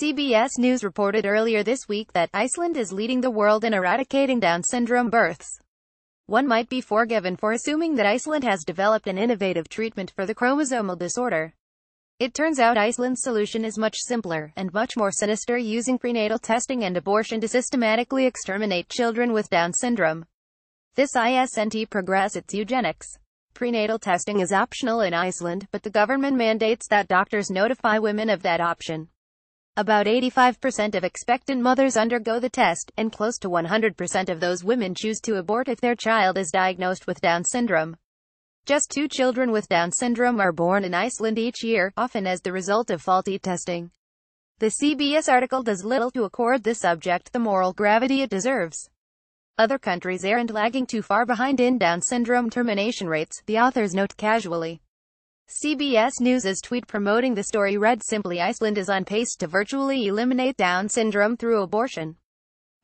CBS News reported earlier this week that Iceland is leading the world in eradicating Down syndrome births. One might be forgiven for assuming that Iceland has developed an innovative treatment for the chromosomal disorder. It turns out Iceland's solution is much simpler, and much more sinister, using prenatal testing and abortion to systematically exterminate children with Down syndrome. This isn't progress, it's eugenics. Prenatal testing is optional in Iceland, but the government mandates that doctors notify women of that option. About 85% of expectant mothers undergo the test, and close to 100% of those women choose to abort if their child is diagnosed with Down syndrome. Just 2 children with Down syndrome are born in Iceland each year, often as the result of faulty testing. The CBS article does little to accord this subject the moral gravity it deserves. Other countries aren't lagging too far behind in Down syndrome termination rates, the authors note casually. CBS News' tweet promoting the story read simply: Iceland is on pace to virtually eliminate Down syndrome through abortion.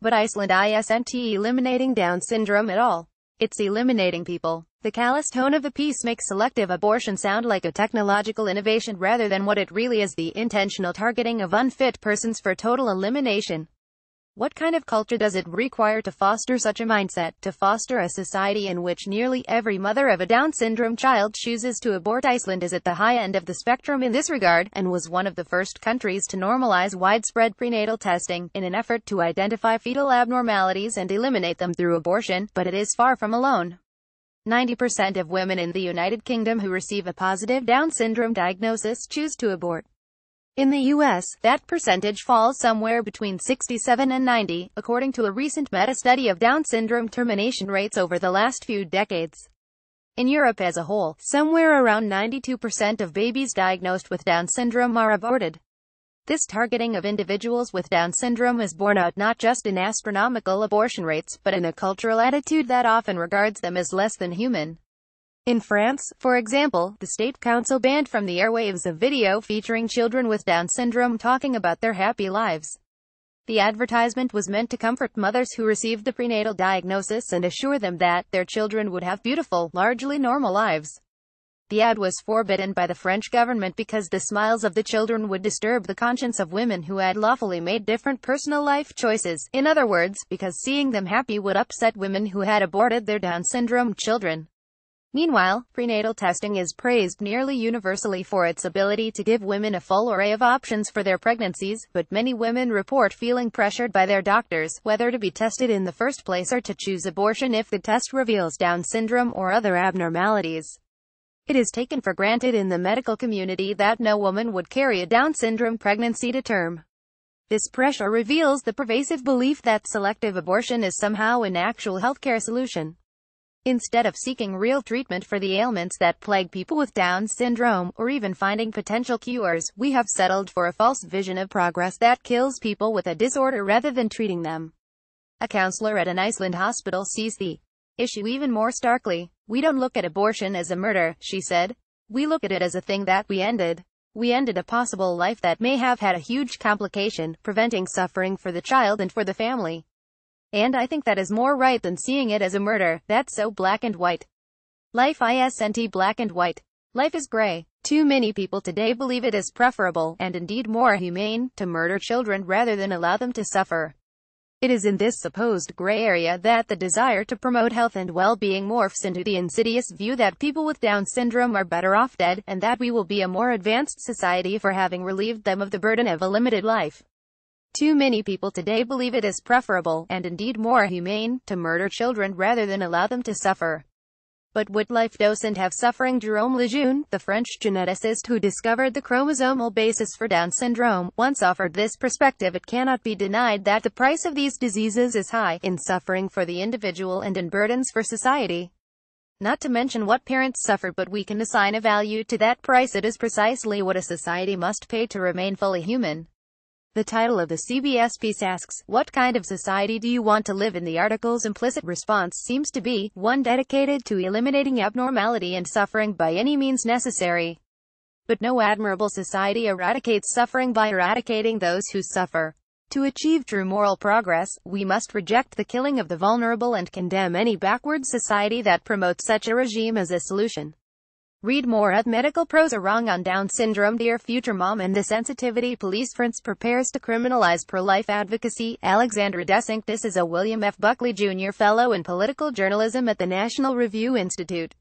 But Iceland isn't eliminating Down syndrome at all. It's eliminating people. The callous tone of the piece makes selective abortion sound like a technological innovation rather than what it really is: the intentional targeting of unfit persons for total elimination. What kind of culture does it require to foster such a mindset, to foster a society in which nearly every mother of a Down syndrome child chooses to abort? Iceland is at the high end of the spectrum in this regard, and was one of the first countries to normalize widespread prenatal testing, in an effort to identify fetal abnormalities and eliminate them through abortion, but it is far from alone. 90% of women in the United Kingdom who receive a positive Down syndrome diagnosis choose to abort. In the U.S., that percentage falls somewhere between 67 and 90, according to a recent meta-study of Down syndrome termination rates over the last few decades. In Europe as a whole, somewhere around 92% of babies diagnosed with Down syndrome are aborted. This targeting of individuals with Down syndrome is borne out not just in astronomical abortion rates, but in a cultural attitude that often regards them as less than human. In France, for example, the state council banned from the airwaves a video featuring children with Down syndrome talking about their happy lives. The advertisement was meant to comfort mothers who received the prenatal diagnosis and assure them that their children would have beautiful, largely normal lives. The ad was forbidden by the French government because the smiles of the children would disturb the conscience of women who had lawfully made different personal life choices. In other words, because seeing them happy would upset women who had aborted their Down syndrome children. Meanwhile, prenatal testing is praised nearly universally for its ability to give women a full array of options for their pregnancies, but many women report feeling pressured by their doctors, whether to be tested in the first place or to choose abortion if the test reveals Down syndrome or other abnormalities. It is taken for granted in the medical community that no woman would carry a Down syndrome pregnancy to term. This pressure reveals the pervasive belief that selective abortion is somehow an actual healthcare solution. Instead of seeking real treatment for the ailments that plague people with Down syndrome, or even finding potential cures, we have settled for a false vision of progress that kills people with a disorder rather than treating them. A counselor at an Iceland hospital sees the issue even more starkly. "We don't look at abortion as a murder," she said. "We look at it as a thing that we ended. We ended a possible life that may have had a huge complication, preventing suffering for the child and for the family. And I think that is more right than seeing it as a murder. That's so black and white. Life isn't black and white. Life is gray. Too many people today believe it is preferable, and indeed more humane, to murder children rather than allow them to suffer. It is in this supposed gray area that the desire to promote health and well-being morphs into the insidious view that people with Down syndrome are better off dead, and that we will be a more advanced society for having relieved them of the burden of a limited life. Too many people today believe it is preferable, and indeed more humane, to murder children rather than allow them to suffer. But would life doesn't have suffering? Jerome Lejeune, the French geneticist who discovered the chromosomal basis for Down syndrome, once offered this perspective: it cannot be denied that the price of these diseases is high, in suffering for the individual and in burdens for society. Not to mention what parents suffer, but we can assign a value to that price. It is precisely what a society must pay to remain fully human. The title of the CBS piece asks, "What kind of society do you want to live in?" The article's implicit response seems to be one dedicated to eliminating abnormality and suffering by any means necessary. But no admirable society eradicates suffering by eradicating those who suffer. To achieve true moral progress, we must reject the killing of the vulnerable and condemn any backward society that promotes such a regime as a solution. Read more at Medical Pros are wrong on Down syndrome. Dear future mom, and the sensitivity police France prepares to criminalize pro-life advocacy. Alexandra Desanctis is a William F. Buckley Jr. Fellow in Political Journalism at the National Review Institute.